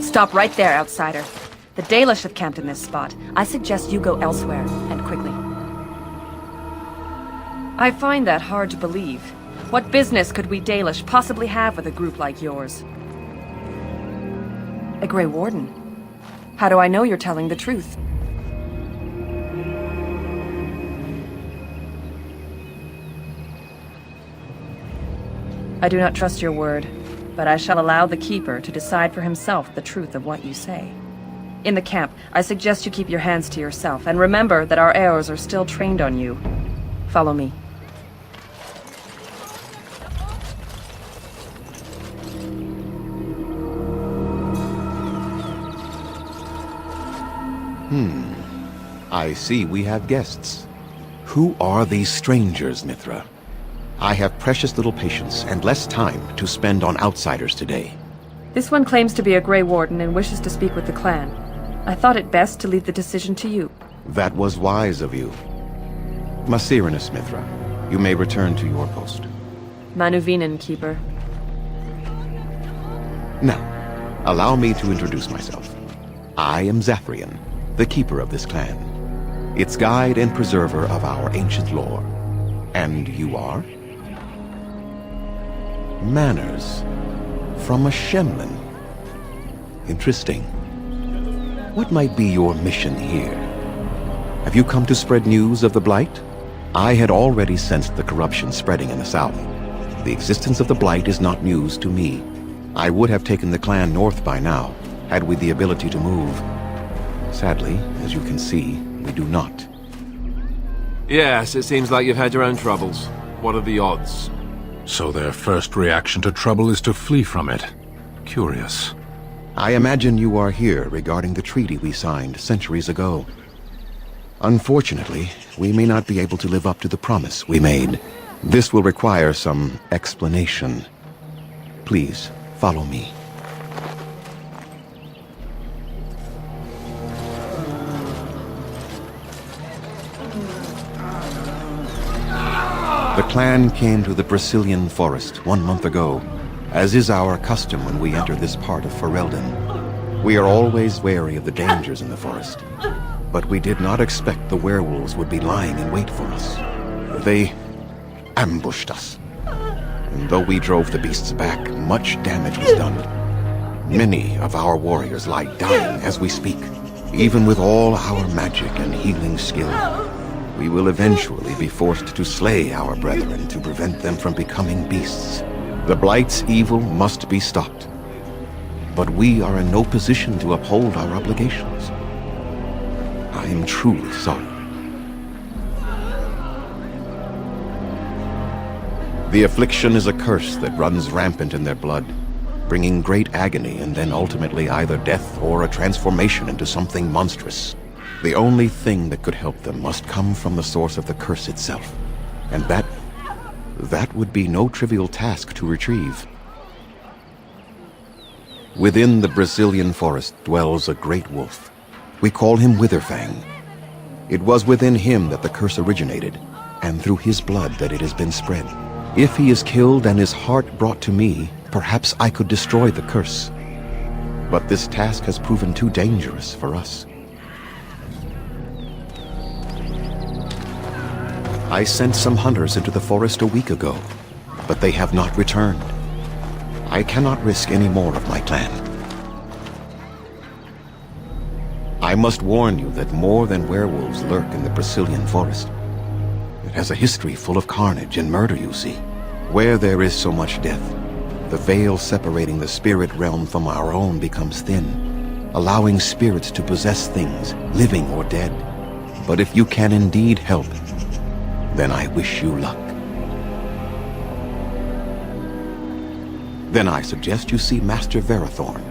Stop right there, outsider. The Dalish have camped in this spot. I suggest you go elsewhere, and quickly. I find that hard to believe. What business could we Dalish possibly have with a group like yours? A Grey Warden? How do I know you're telling the truth? I do not trust your word, but I shall allow the Keeper to decide for himself the truth of what you say. In the camp, I suggest you keep your hands to yourself, and remember that our arrows are still trained on you. Follow me. I see we have guests. Who are these strangers, Mithra? I have precious little patience and less time to spend on outsiders today. This one claims to be a Grey Warden and wishes to speak with the clan. I thought it best to leave the decision to you. That was wise of you. Masirinus, Mithra, you may return to your post. Manuvinen, Keeper. Now, allow me to introduce myself. I am Zathrian, the keeper of this clan, its guide and preserver of our ancient lore. And you are? Manners. From a Shemlin. Interesting. What might be your mission here? Have you come to spread news of the Blight? I had already sensed the corruption spreading in the south. The existence of the Blight is not news to me. I would have taken the clan north by now, had we the ability to move. Sadly, as you can see, we do not. Yes, it seems like you've had your own troubles. What are the odds? So their first reaction to trouble is to flee from it. Curious. I imagine you are here regarding the treaty we signed centuries ago. Unfortunately, we may not be able to live up to the promise we made. This will require some explanation. Please, follow me. The clan came to the Brazilian forest 1 month ago, as is our custom when we enter this part of Ferelden. We are always wary of the dangers in the forest, but we did not expect the werewolves would be lying in wait for us. They ambushed us, and though we drove the beasts back, much damage was done. Many of our warriors lie dying as we speak. Even with all our magic and healing skill, we will eventually be forced to slay our brethren to prevent them from becoming beasts. The Blight's evil must be stopped, but we are in no position to uphold our obligations. I am truly sorry. The affliction is a curse that runs rampant in their blood, bringing great agony and then ultimately either death or a transformation into something monstrous. The only thing that could help them must come from the source of the curse itself, and that would be no trivial task to retrieve. Within the Brazilian forest dwells a great wolf. We call him Witherfang. It was within him that the curse originated, and through his blood that it has been spread. If he is killed and his heart brought to me, perhaps I could destroy the curse. But this task has proven too dangerous for us. I sent some hunters into the forest a week ago, but they have not returned. I cannot risk any more of my clan. I must warn you that more than werewolves lurk in the Brazilian forest. It has a history full of carnage and murder, you see. Where there is so much death, the veil separating the spirit realm from our own becomes thin, allowing spirits to possess things, living or dead. But if you can indeed help, then I wish you luck. Then I suggest you see Master Verathorn.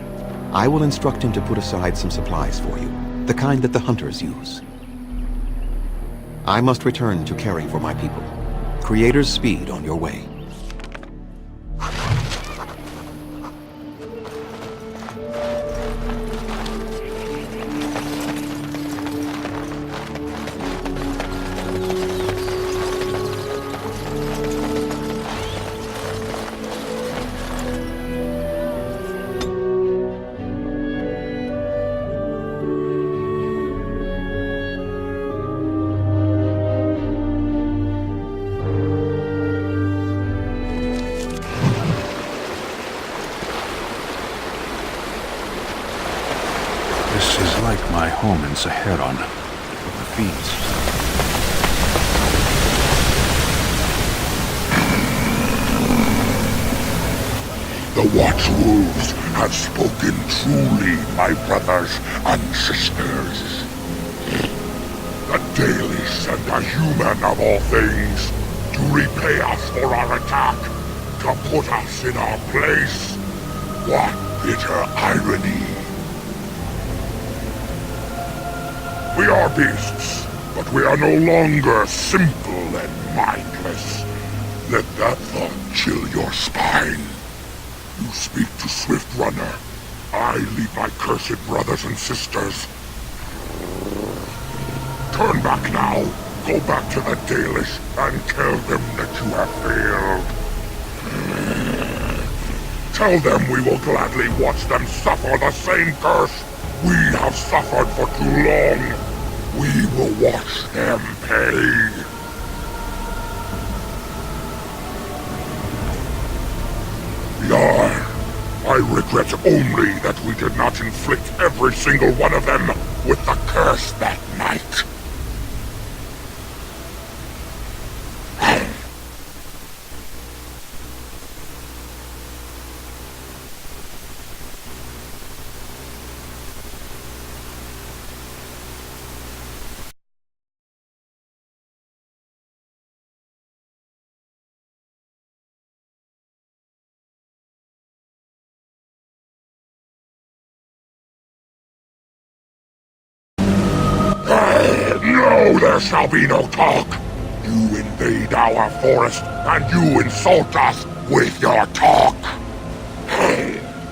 I will instruct him to put aside some supplies for you, the kind that the hunters use. I must return to caring for my people. Creator's speed on your way. This is like my home in Saharon. The fiends. The Watchwolves have spoken truly, my brothers and sisters. The Dailish sent a human of all things to repay us for our attack, to put us in our place. What bitter irony. We are beasts, but we are no longer simple and mindless. Let that thought chill your spine. You speak to Swift Runner. I lead my cursed brothers and sisters. Turn back now. Go back to the Dailish and tell them that you have failed. Tell them we will gladly watch them suffer the same curse we have suffered for too long. We will watch them pay. Yar, I regret only that we did not inflict every single one of them with the curse that night. No, there shall be no talk. You invade our forest, and you insult us with your talk.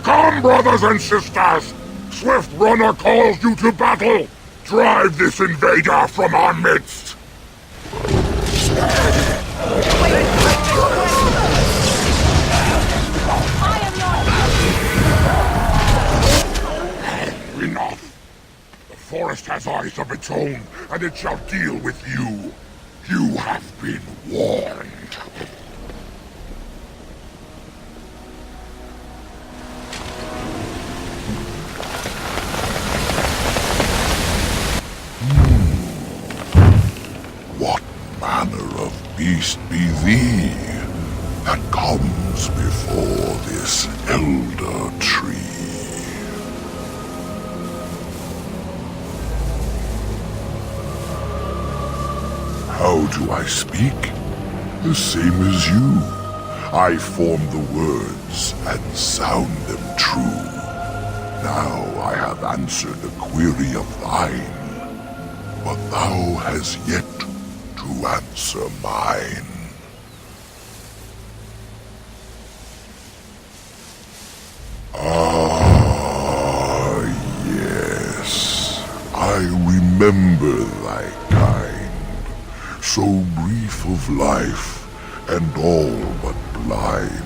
Come, brothers and sisters! Swift Runner calls you to battle! Drive this invader from our midst! Enough! The forest has eyes of its own, and it shall deal with you. You have been warned. What manner of beast be thee that comes before this elder tree? How do I speak? The same as you. I form the words and sound them true. Now I have answered a query of thine, but thou hast yet to answer mine. Ah, yes. I remember thy kind. So brief of life, and all but blind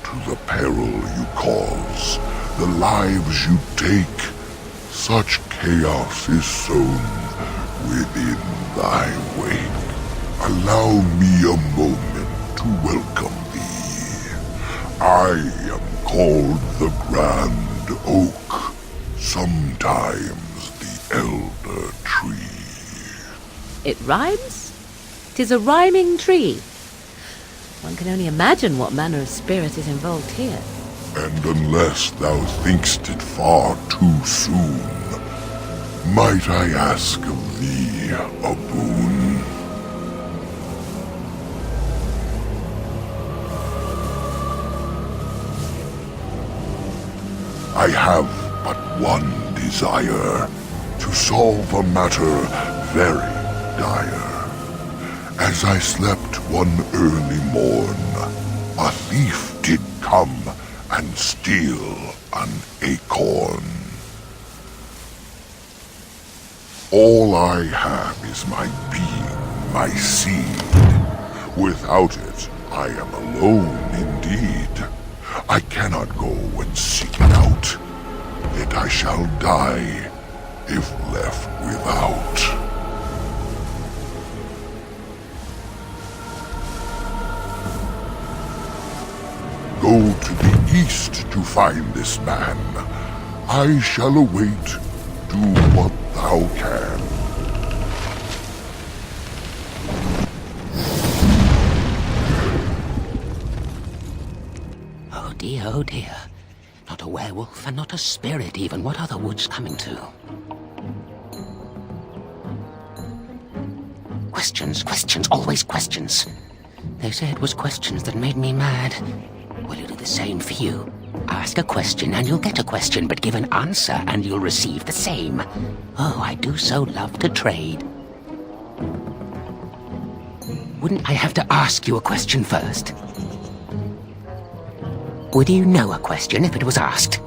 to the peril you cause, the lives you take. Such chaos is sown within thy wake. Allow me a moment to welcome thee. I am called the Grand Oak, sometimes the Elder Tree. It rhymes? 'Tis a rhyming tree. One can only imagine what manner of spirit is involved here. And unless thou think'st it far too soon, might I ask of thee a boon? I have but one desire, to solve a matter very dire. As I slept one early morn, a thief did come and steal an acorn. All I have is my being, my seed. Without it, I am alone indeed. I cannot go and seek it out, yet I shall die if left without. Go to the east to find this man. I shall await do what thou can. Oh dear, oh dear. Not a werewolf and not a spirit even. What are the woods coming to? Questions, questions, always questions. They say it was questions that made me mad. Will you do the same for you? Ask a question and you'll get a question, but give an answer and you'll receive the same. Oh, I do so love to trade. Wouldn't I have to ask you a question first? Would you know a question if it was asked?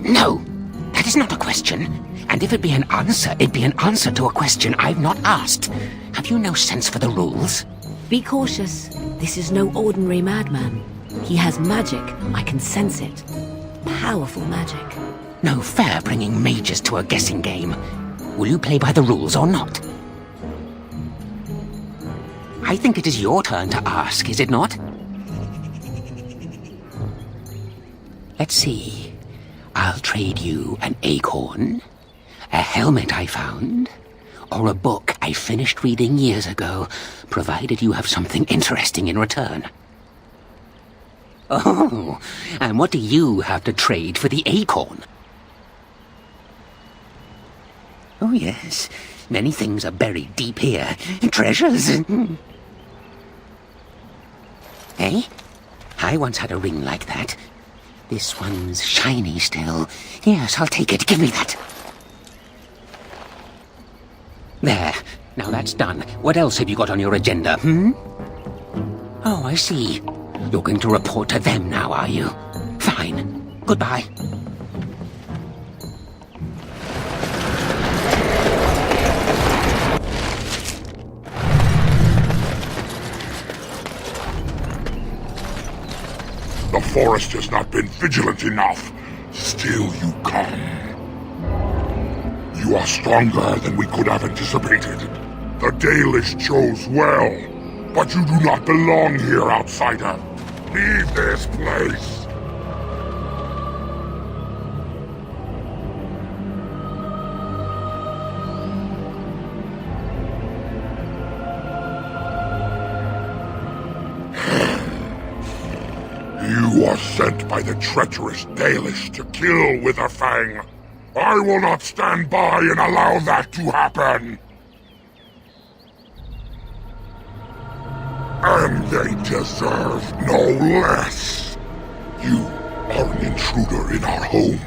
No, that is not a question. And if it be an answer, it'd be an answer to a question I've not asked. Have you no sense for the rules? Be cautious. This is no ordinary madman. He has magic. I can sense it. Powerful magic. No fair bringing mages to a guessing game. Will you play by the rules or not? I think it is your turn to ask, is it not? Let's see. I'll trade you an acorn, a helmet I found, or a book I finished reading years ago, provided you have something interesting in return. Oh, and what do you have to trade for the acorn? Oh yes, many things are buried deep here. Treasures. Eh? I once had a ring like that. This one's shiny still. Yes, I'll take it. Give me that. There. Now that's done. What else have you got on your agenda, Oh, I see. You're going to report to them now, are you? Fine. Goodbye. The forest has not been vigilant enough. Still you come. You are stronger than we could have anticipated. The Daelish chose well, but you do not belong here, outsider. Leave this place. You are sent by the treacherous Daelish to kill Witherfang. I will not stand by and allow that to happen. And they deserve no less. You are an intruder in our home.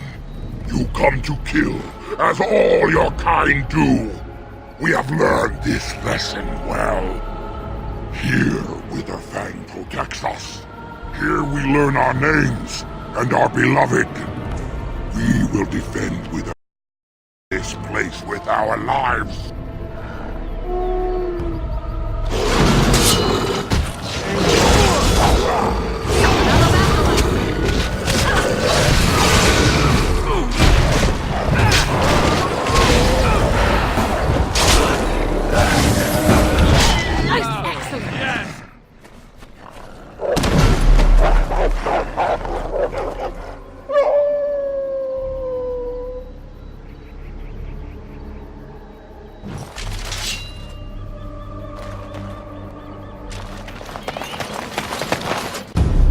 You come to kill, as all your kind do. We have learned this lesson well. Here, Witherfang protects us. Here we learn our names and our beloved. We will defend this place with our lives.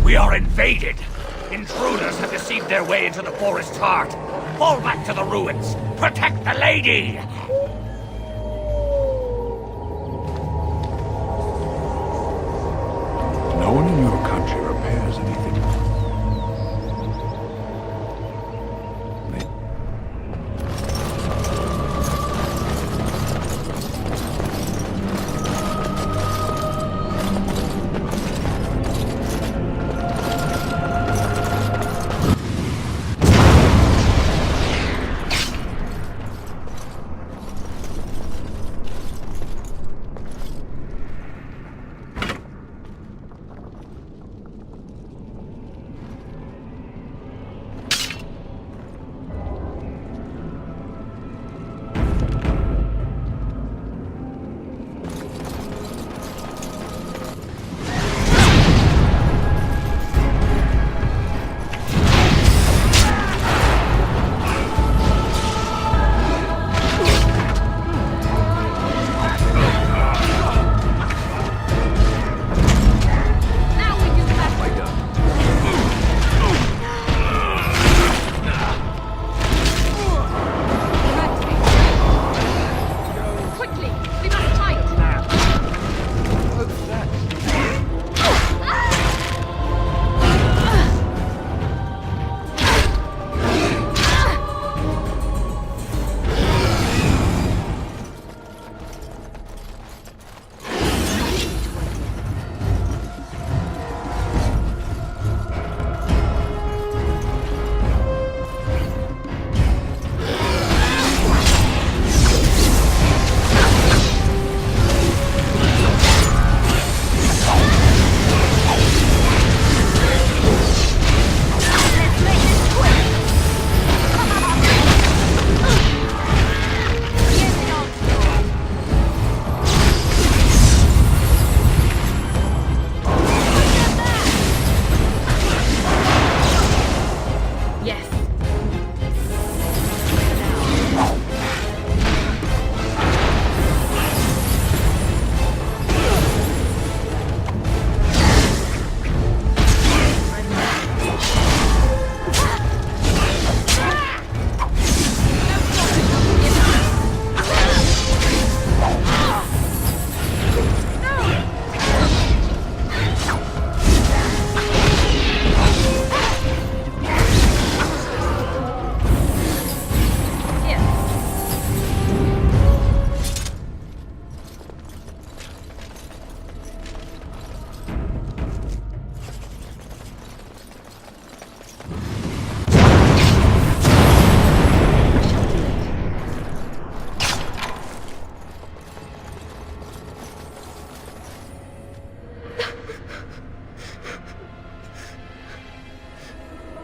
We are invaded! Intruders have deceived their way into the forest's heart! Fall back to the ruins! Protect the lady! No one in your country repairs anything.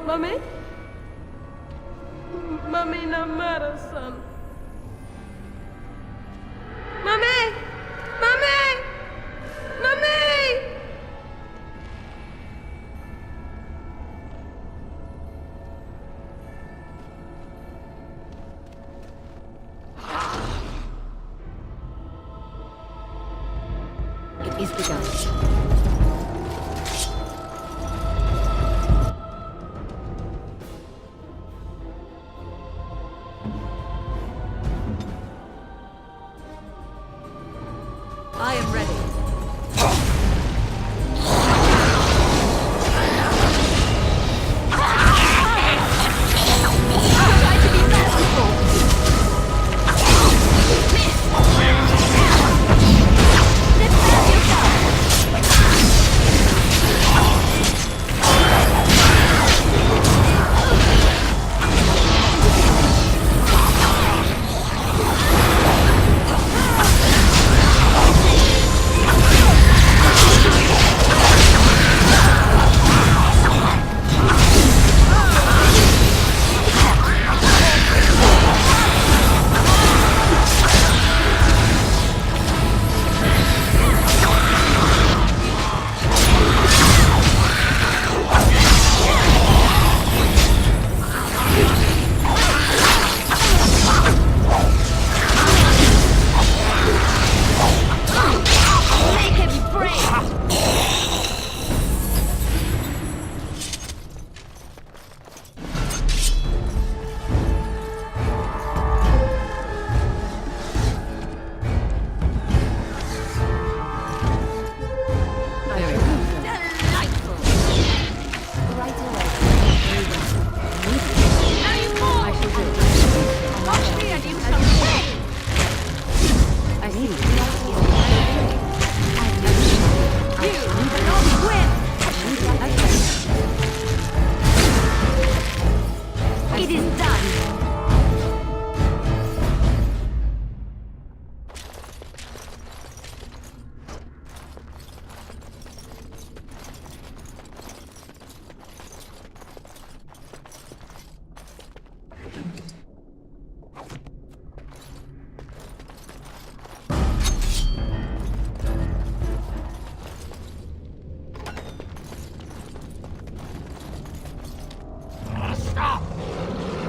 Mummy? Mummy, no matter, son. Mummy! Mummy! Mummy! It is begun. I am ready.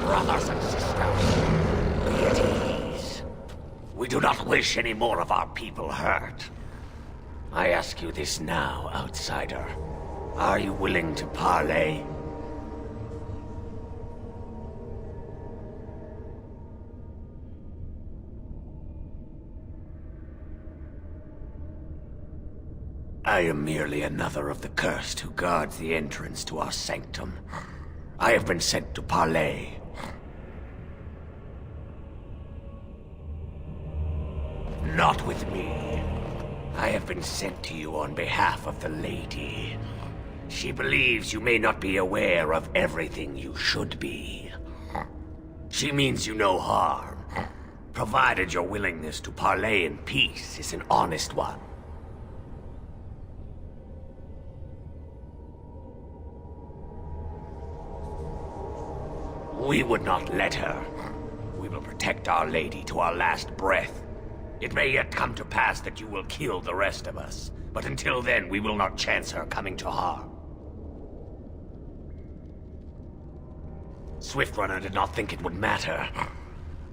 Brothers and sisters, be at ease. We do not wish any more of our people hurt. I ask you this now, outsider. Are you willing to parley? I am merely another of the cursed who guards the entrance to our sanctum. I have been sent to parley. Not with me. I have been sent to you on behalf of the lady. She believes you may not be aware of everything you should be. She means you no harm, provided your willingness to parley in peace is an honest one. We would not let her. We will protect Our Lady to our last breath. It may yet come to pass that you will kill the rest of us, but until then we will not chance her coming to harm. Swiftrunner did not think it would matter.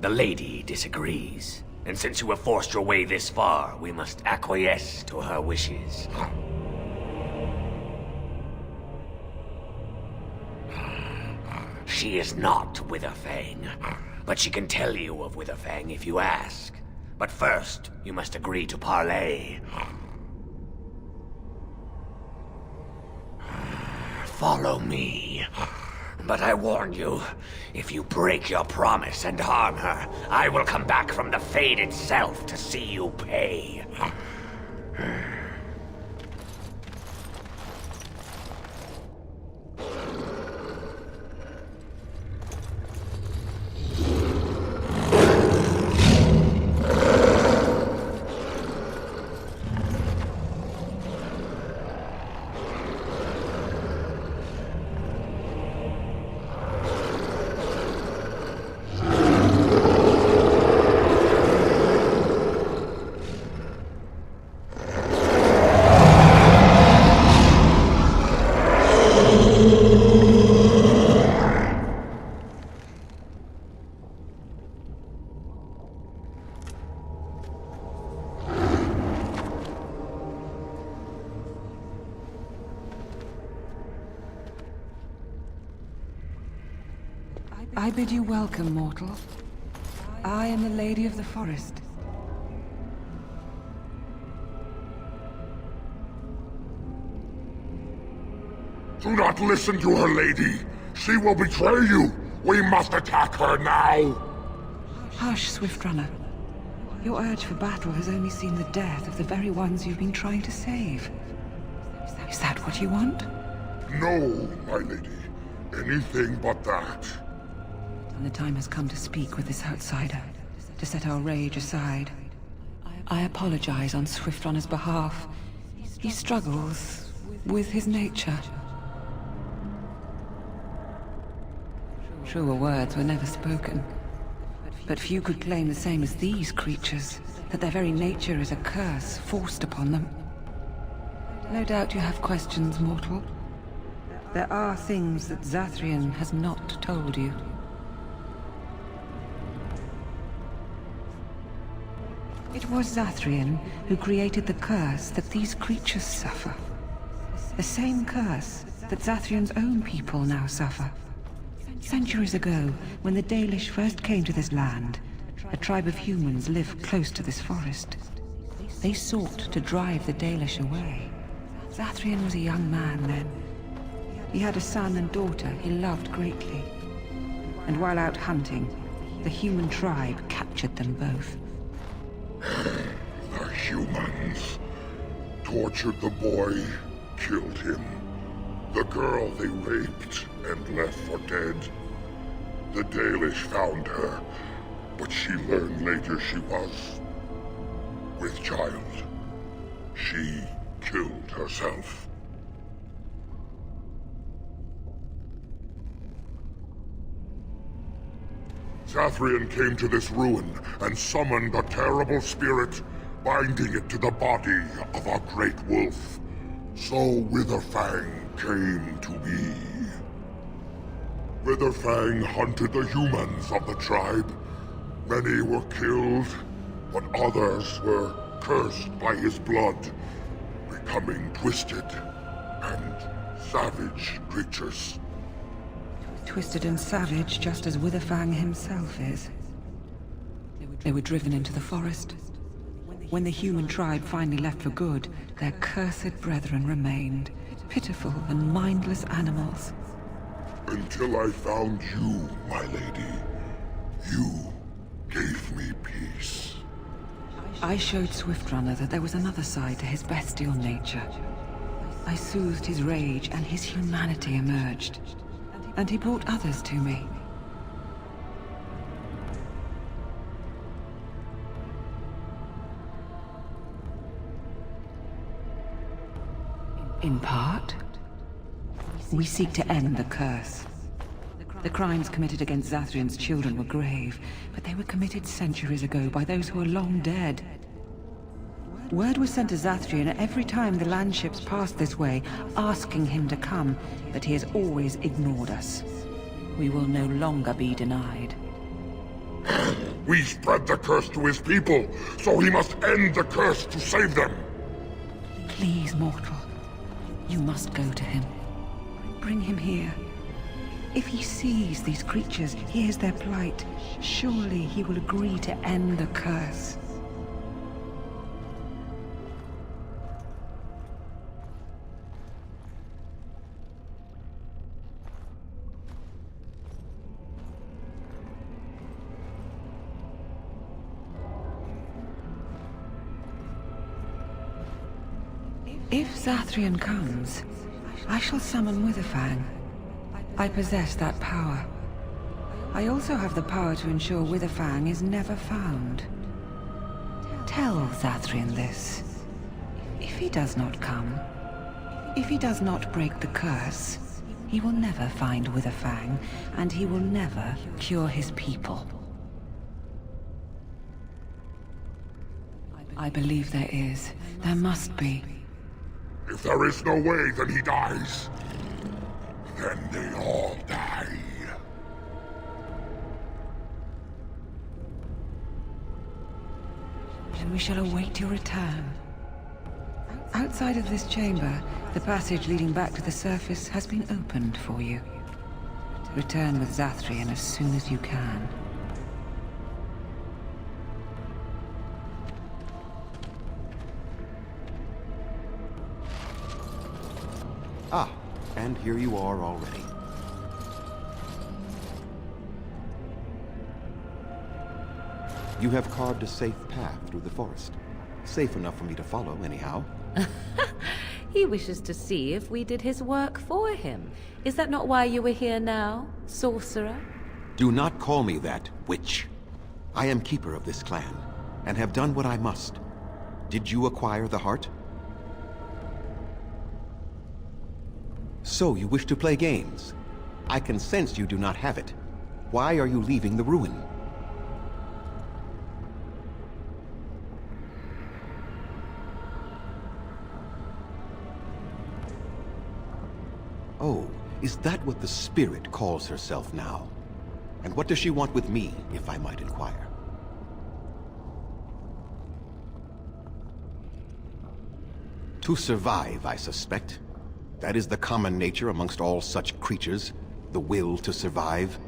The Lady disagrees, and since you have forced your way this far, we must acquiesce to her wishes. She is not Witherfang, but she can tell you of Witherfang if you ask. But first, you must agree to parley. Follow me. But I warn you, if you break your promise and harm her, I will come back from the Fade itself to see you pay. I bid you welcome, mortal. I am the Lady of the Forest. Do not listen to her, lady. She will betray you. We must attack her now. Hush, Swiftrunner. Your urge for battle has only seen the death of the very ones you've been trying to save. Is that what you want? No, my lady. Anything but that. And the time has come to speak with this outsider, to set our rage aside. I apologize on Swiftrunner's behalf. He struggles with his nature. Truer words were never spoken. But few could claim the same as these creatures, that their very nature is a curse forced upon them. No doubt you have questions, mortal. There are things that Zathrian has not told you. It was Zathrian who created the curse that these creatures suffer. The same curse that Zathrian's own people now suffer. Centuries ago, when the Dalish first came to this land, a tribe of humans lived close to this forest. They sought to drive the Dalish away. Zathrian was a young man then. He had a son and daughter he loved greatly. And while out hunting, the human tribe captured them both. The humans tortured the boy, killed him. The girl they raped and left for dead. The Dalish found her, but she learned later she was with child. She killed herself. Zathrian came to this ruin and summoned a terrible spirit, binding it to the body of a great wolf. So Witherfang came to be. Witherfang hunted the humans of the tribe. Many were killed, but others were cursed by his blood, becoming twisted and savage creatures. Twisted and savage, just as Witherfang himself is. They were driven into the forest. When the human tribe finally left for good, their cursed brethren remained, pitiful and mindless animals. Until I found you, my lady. You gave me peace. I showed Swiftrunner that there was another side to his bestial nature. I soothed his rage and his humanity emerged. And he brought others to me. In part, we seek to end the curse. The crimes committed against Zathrian's children were grave, but they were committed centuries ago by those who are long dead. Word was sent to Zathrian every time the landships passed this way, asking him to come, but he has always ignored us. We will no longer be denied. We spread the curse to his people, so he must end the curse to save them. Please, mortal. You must go to him. Bring him here. If he sees these creatures, hears their plight, surely he will agree to end the curse. If Zathrian comes, I shall summon Witherfang. I possess that power. I also have the power to ensure Witherfang is never found. Tell Zathrian this. If he does not come, if he does not break the curse, he will never find Witherfang, and he will never cure his people. I believe there is. There must be. If there is no way, then he dies. Then they all die. Then we shall await your return. Outside of this chamber, the passage leading back to the surface has been opened for you. Return with Zathrian as soon as you can. Ah, and here you are already. You have carved a safe path through the forest. Safe enough for me to follow, anyhow. He wishes to see if we did his work for him. Is that not why you are here now, sorcerer? Do not call me that, witch. I am keeper of this clan, and have done what I must. Did you acquire the heart? So you wish to play games? I can sense you do not have it. Why are you leaving the ruin? Oh, is that what the spirit calls herself now? And what does she want with me, if I might inquire? To survive, I suspect. That is the common nature amongst all such creatures, the will to survive.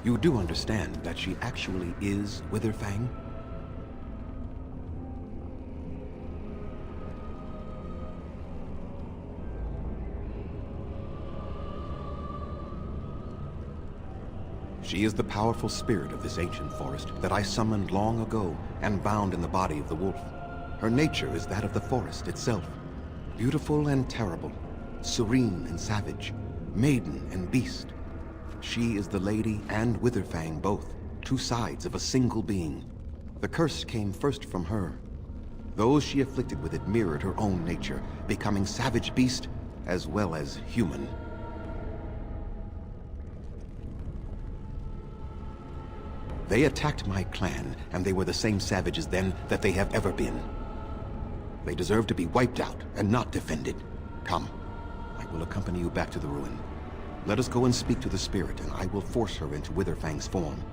You do understand that she actually is Witherfang? She is the powerful spirit of this ancient forest that I summoned long ago and bound in the body of the wolf. Her nature is that of the forest itself. Beautiful and terrible, serene and savage, maiden and beast. She is the lady and Witherfang both, two sides of a single being. The curse came first from her. Those she afflicted with it mirrored her own nature, becoming savage beast as well as human. They attacked my clan, and they were the same savages then that they have ever been. They deserve to be wiped out and not defended. Come, I will accompany you back to the ruin. Let us go and speak to the spirit, and I will force her into Witherfang's form.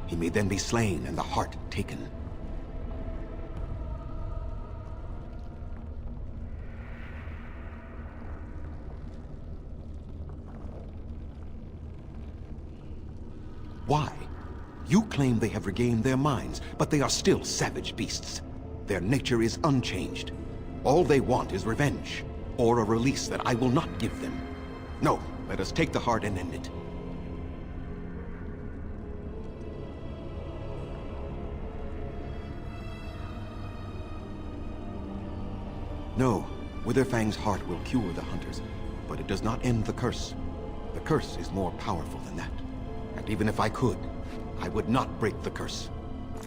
He may then be slain and the heart taken. Why? You claim they have regained their minds, but they are still savage beasts. Their nature is unchanged. All they want is revenge, or a release that I will not give them. No, let us take the heart and end it. No, Witherfang's heart will cure the hunters, but it does not end the curse. The curse is more powerful than that. And even if I could, I would not break the curse.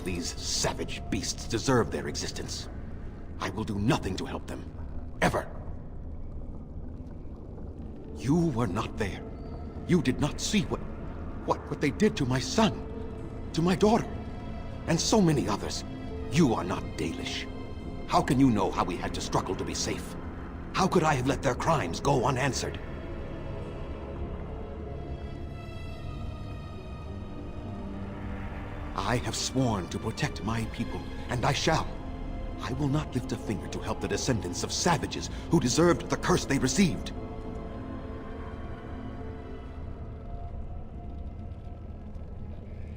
These savage beasts deserve their existence. I will do nothing to help them. Ever. You were not there. You did not see what they did to my son, to my daughter, and so many others. You are not Dalish. How can you know how we had to struggle to be safe? How could I have let their crimes go unanswered? I have sworn to protect my people, and I shall. I will not lift a finger to help the descendants of savages who deserved the curse they received.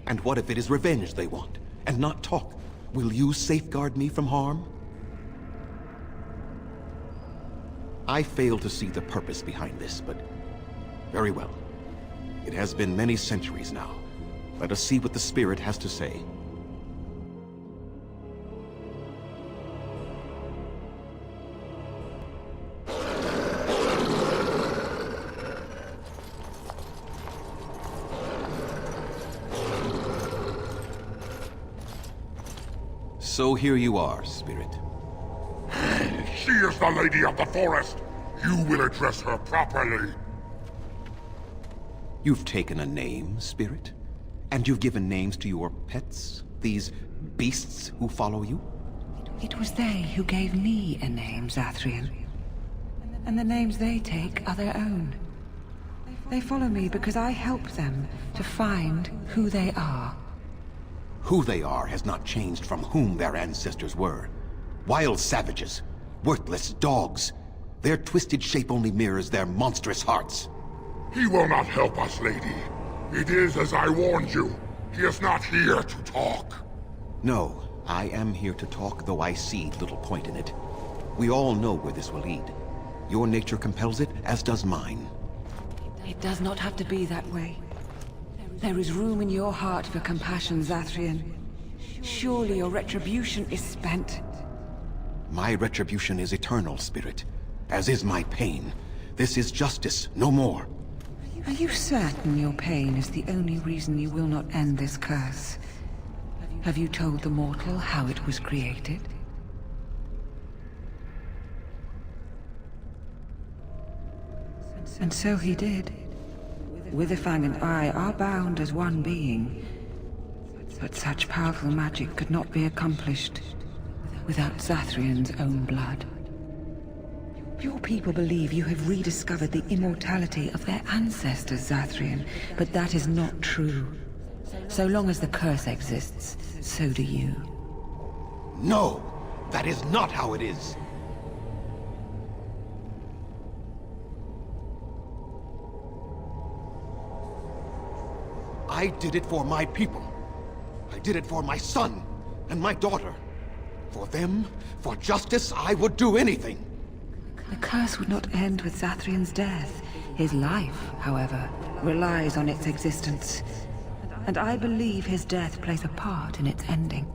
And what if it is revenge they want, and not talk? Will you safeguard me from harm? I fail to see the purpose behind this, but very well. It has been many centuries now. Let us see what the spirit has to say. So here you are, spirit. She is the lady of the forest. You will address her properly. You've taken a name, spirit? And you've given names to your pets? These beasts who follow you? It was they who gave me a name, Zathrian. And the names they take are their own. They follow me because I help them to find who they are. Who they are has not changed from whom their ancestors were. Wild savages. Worthless dogs. Their twisted shape only mirrors their monstrous hearts. He will not help us, lady. It is as I warned you. He is not here to talk. No, I am here to talk, though I see little point in it. We all know where this will lead. Your nature compels it, as does mine. It does not have to be that way. There is room in your heart for compassion, Zathrian. Surely your retribution is spent. My retribution is eternal, Spirit, as is my pain. This is justice, no more. Are you certain your pain is the only reason you will not end this curse? Have you told the mortal how it was created? And so he did. Witherfang and I are bound as one being. But such powerful magic could not be accomplished without Zathrian's own blood. Your people believe you have rediscovered the immortality of their ancestors, Zathrian, but that is not true. So long as the curse exists, so do you. No! That is not how it is! I did it for my people. I did it for my son and my daughter. For them, for justice, I would do anything. The curse would not end with Zathrian's death. His life, however, relies on its existence. And I believe his death plays a part in its ending.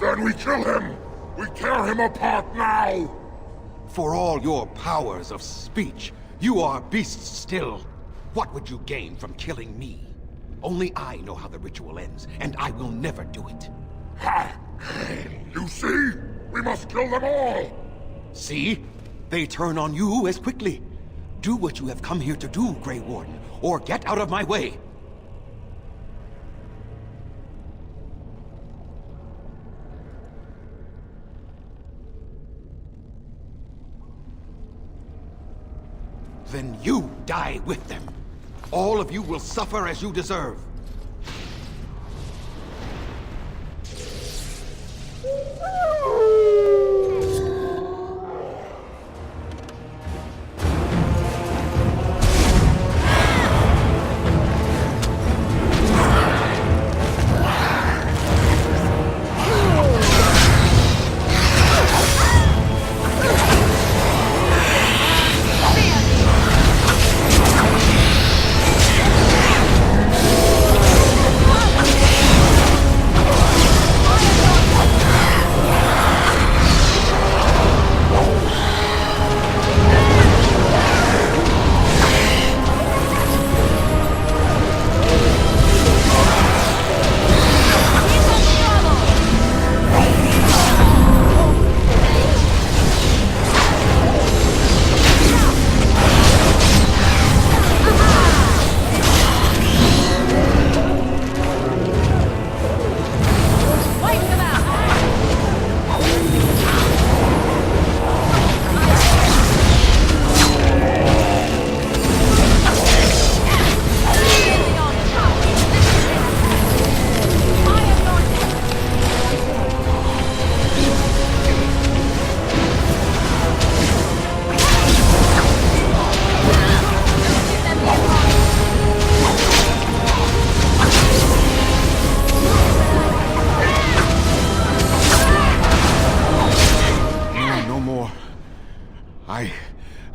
Then we kill him! We tear him apart now! For all your powers of speech, you are beasts still. What would you gain from killing me? Only I know how the ritual ends, and I will never do it. Ha! You see? We must kill them all! See? They turn on you as quickly. Do what you have come here to do, Grey Warden, or get out of my way. Then you die with them. All of you will suffer as you deserve.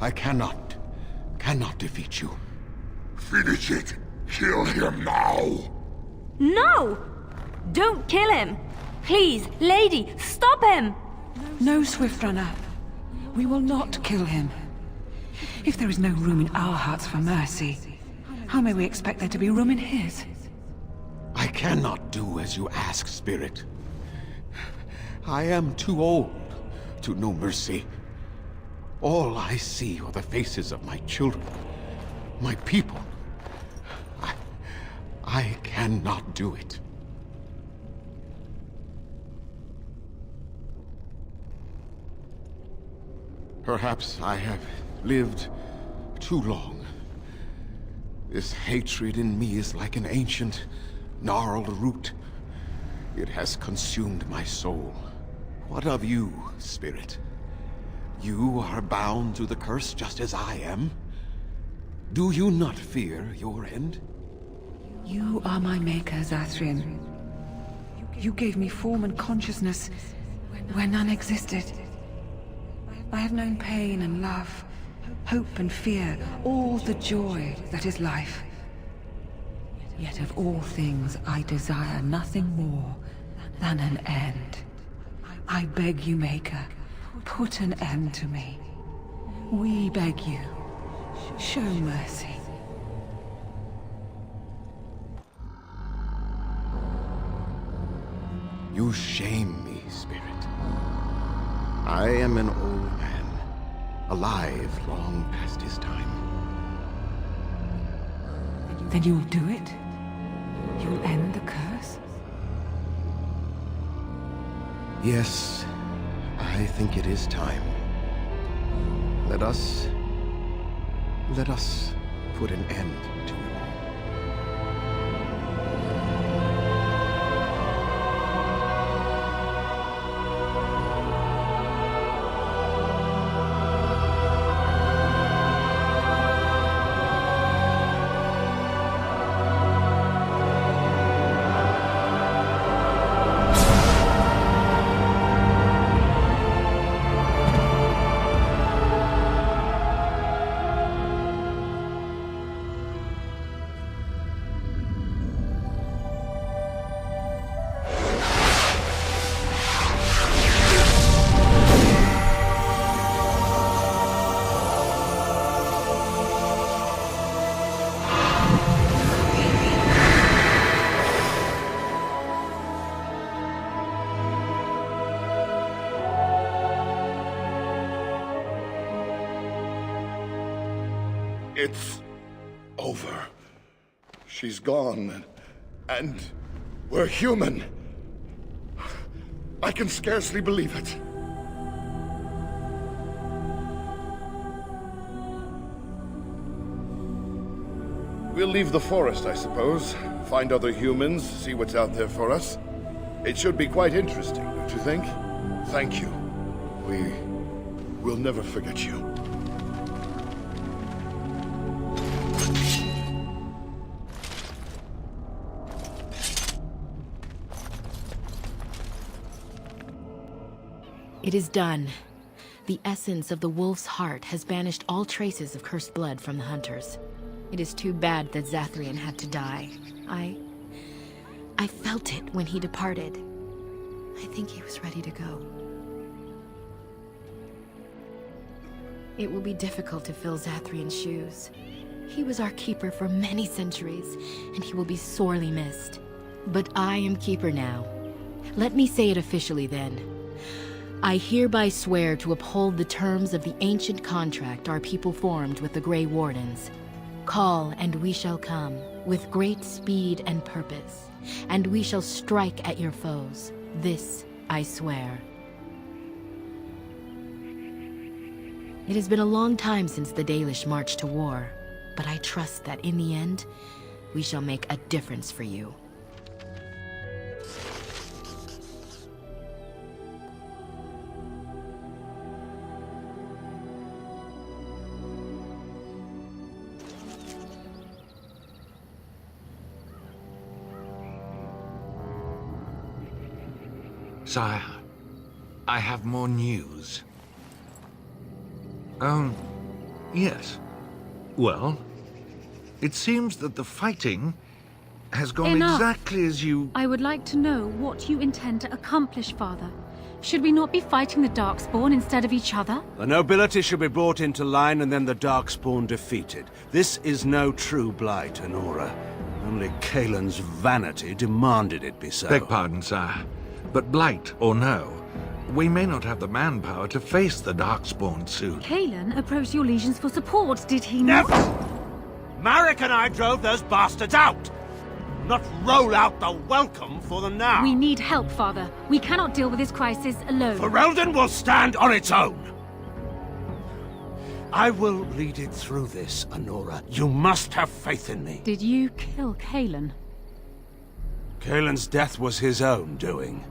I cannot defeat you. Finish it! Kill him now! No! Don't kill him! Please, lady, stop him! No, Swiftrunner. We will not kill him. If there is no room in our hearts for mercy, how may we expect there to be room in his? I cannot do as you ask, Spirit. I am too old to know mercy. All I see are the faces of my children, my people. I cannot do it. Perhaps I have lived too long. This hatred in me is like an ancient, gnarled root. It has consumed my soul. What of you, Spirit? You are bound to the curse just as I am. Do you not fear your end? You are my maker, Zathrian. You gave me form and consciousness where none existed. I have known pain and love, hope and fear, all the joy that is life. Yet of all things I desire nothing more than an end. I beg you, Maker, put an end to me. We beg you, show mercy. You shame me, Spirit. I am an old man, alive long past his time. Then you'll do it? You'll end the curse? Yes, I think it is time. Let us put an end to it all. It's over. She's gone, and we're human. I can scarcely believe it. We'll leave the forest, I suppose. Find other humans, see what's out there for us. It should be quite interesting, don't you think? Thank you. We'll never forget you. It is done. The essence of the wolf's heart has banished all traces of cursed blood from the hunters. It is too bad that Zathrian had to die. I felt it when he departed. I think he was ready to go. It will be difficult to fill Zathrian's shoes. He was our keeper for many centuries, and he will be sorely missed. But I am keeper now. Let me say it officially then. I hereby swear to uphold the terms of the ancient contract our people formed with the Grey Wardens. Call, and we shall come, with great speed and purpose, and we shall strike at your foes. This I swear. It has been a long time since the Dalish marched to war, but I trust that in the end, we shall make a difference for you. Sire, I have more news. Yes. Well, it seems that the fighting has gone Enough. exactly as you... I would like to know what you intend to accomplish, Father. Should we not be fighting the Darkspawn instead of each other? The nobility should be brought into line and then the Darkspawn defeated. This is no true blight, Honora. Only Kaelin's vanity demanded it be so. Beg pardon, sire. But blight or no, we may not have the manpower to face the Darkspawn soon. Kaelin approached your legions for support, did he not? Never! Marek and I drove those bastards out! Not roll out the welcome for them now! We need help, Father. We cannot deal with this crisis alone. Ferelden will stand on its own! I will lead it through this, Honora. You must have faith in me. Did you kill Kaelin? Kaelin's death was his own doing.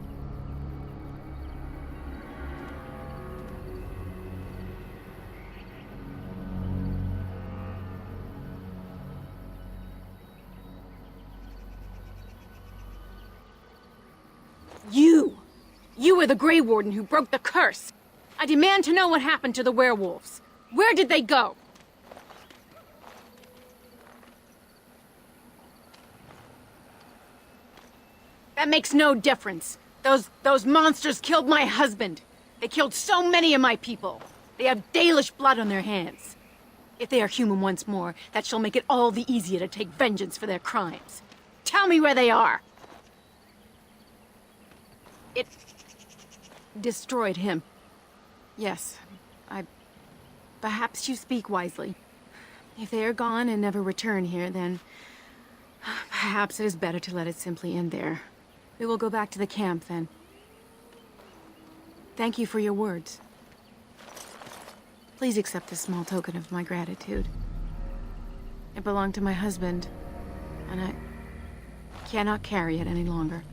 You were the Grey Warden who broke the curse. I demand to know what happened to the werewolves. Where did they go? That makes no difference. Those monsters killed my husband. They killed so many of my people. They have Dalish blood on their hands. If they are human once more, that shall make it all the easier to take vengeance for their crimes. Tell me where they are! It destroyed him. Yes, perhaps you speak wisely. If they are gone and never return here, then perhaps it is better to let it simply end there. We will go back to the camp, then. Thank you for your words. Please accept this small token of my gratitude. It belonged to my husband, and I cannot carry it any longer.